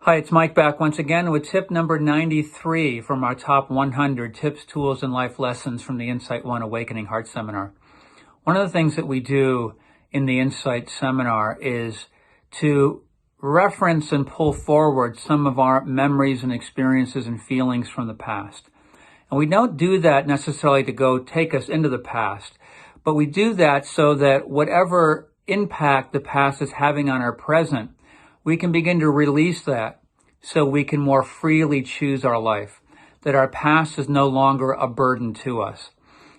Hi, it's Mike back once again with tip number 93 from our top 100 tips, tools, and life lessons from the Insight One Awakening Heart Seminar. One of the things that we do in the Insight Seminar is to reference and pull forward some of our memories and experiences and feelings from the past. And we don't do that necessarily to go take us into the past, but we do that so that whatever impact the past is having on our present, we can begin to release that so we can more freely choose our life, that our past is no longer a burden to us.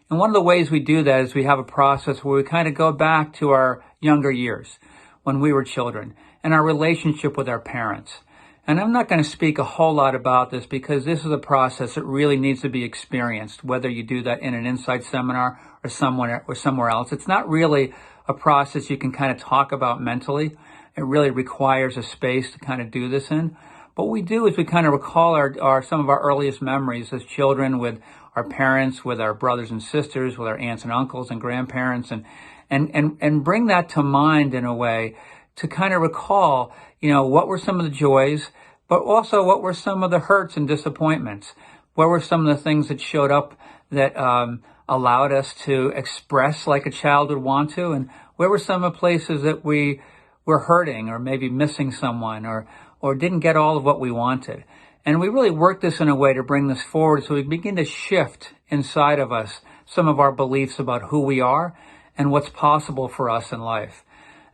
And one of the ways we do that is we have a process where we kind of go back to our younger years when we were children and our relationship with our parents. And I'm not going to speak a whole lot about this because this is a process that really needs to be experienced, whether you do that in an Insight seminar or somewhere else. It's not really a process you can kind of talk about mentally. It really requires a space to kind of do this in. But what we do is we kind of recall some of our earliest memories as children with our parents, with our brothers and sisters, with our aunts and uncles and grandparents, and bring that to mind in a way to kind of recall, what were some of the joys, but also what were some of the hurts and disappointments? What were some of the things that showed up that allowed us to express like a child would want to? And where were some of the places that we were hurting or maybe missing someone or didn't get all of what we wanted? And we really work this in a way to bring this forward so we begin to shift inside of us some of our beliefs about who we are and what's possible for us in life.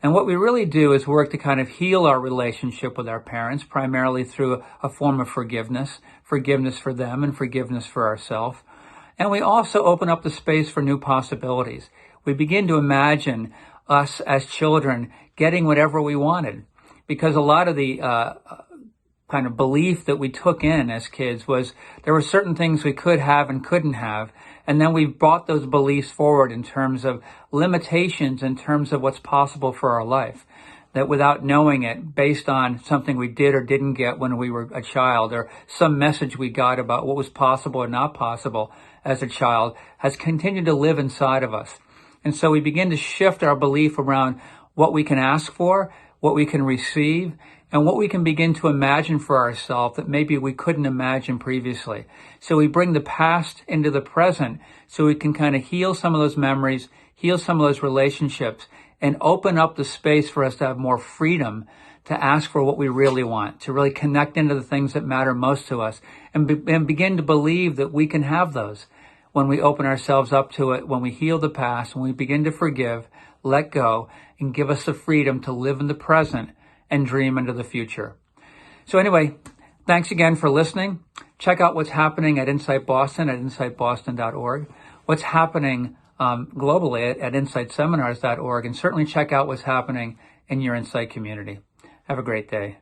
And what we really do is work to kind of heal our relationship with our parents, primarily through a form of forgiveness for them and forgiveness for ourselves. And we also open up the space for new possibilities. We begin to imagine us as children getting whatever we wanted, because a lot of the kind of belief that we took in as kids was there were certain things we could have and couldn't have, and then we brought those beliefs forward in terms of limitations, in terms of what's possible for our life, that without knowing it, based on something we did or didn't get when we were a child, or some message we got about what was possible or not possible as a child, has continued to live inside of us. And so we begin to shift our belief around what we can ask for, what we can receive, and what we can begin to imagine for ourselves that maybe we couldn't imagine previously. So we bring the past into the present so we can kind of heal some of those memories, heal some of those relationships, and open up the space for us to have more freedom to ask for what we really want, to really connect into the things that matter most to us, and begin to believe that we can have those when we open ourselves up to it, when we heal the past, when we begin to forgive, let go, and give us the freedom to live in the present and dream into the future. So anyway, thanks again for listening. Check out what's happening at Insight Boston at insightboston.org, what's happening globally at insightseminars.org, and certainly check out what's happening in your Insight community. Have a great day.